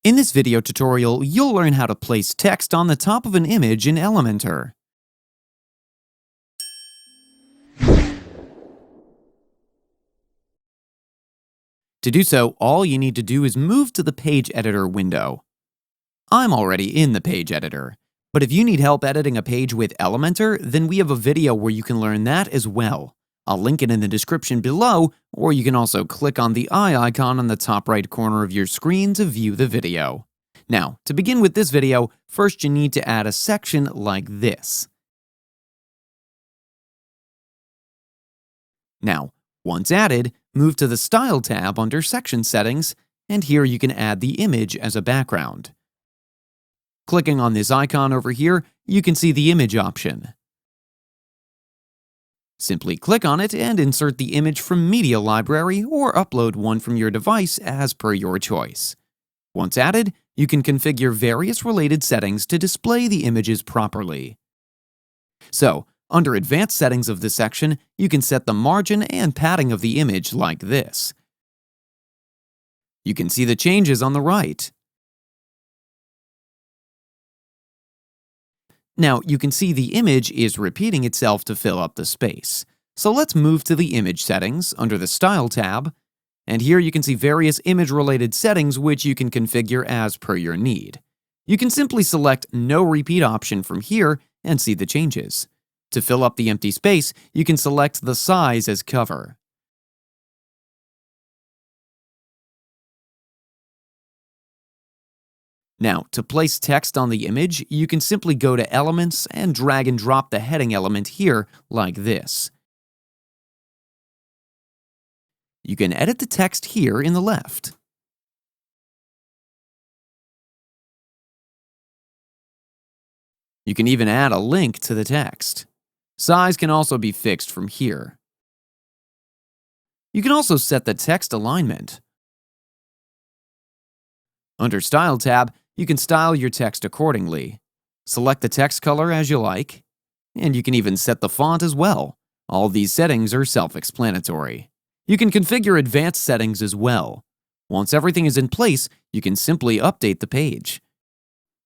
In this video tutorial, you'll learn how to place text on the top of an image in Elementor. To do so, all you need to do is move to the Page Editor window. I'm already in the Page Editor, but if you need help editing a page with Elementor, then we have a video where you can learn that as well. I'll link it in the description below, or you can also click on the eye icon on the top right corner of your screen to view the video. Now, to begin with this video, first you need to add a section like this. Now, once added, move to the Style tab under Section Settings, and here you can add the image as a background. Clicking on this icon over here, you can see the image option. Simply click on it and insert the image from Media Library or upload one from your device as per your choice. Once added, you can configure various related settings to display the images properly. So, under Advanced Settings of this section, you can set the margin and padding of the image like this. You can see the changes on the right. Now, you can see the image is repeating itself to fill up the space. So let's move to the Image Settings under the Style tab, and here you can see various image-related settings which you can configure as per your need. You can simply select No Repeat option from here and see the changes. To fill up the empty space, you can select the size as cover. Now, to place text on the image, you can simply go to Elements and drag and drop the heading element here like this. You can edit the text here in the left. You can even add a link to the text. Size can also be fixed from here. You can also set the text alignment. Under Style tab, you can style your text accordingly. Select the text color as you like, and you can even set the font as well. All these settings are self-explanatory. You can configure advanced settings as well. Once everything is in place, you can simply update the page.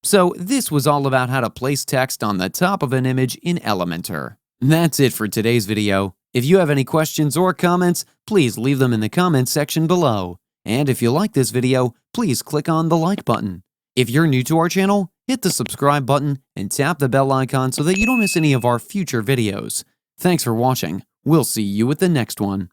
So this was all about how to place text on the top of an image in Elementor. That's it for today's video. If you have any questions or comments, please leave them in the comments section below. And if you like this video, please click on the like button. If you're new to our channel, hit the subscribe button and tap the bell icon so that you don't miss any of our future videos. Thanks for watching. We'll see you at the next one.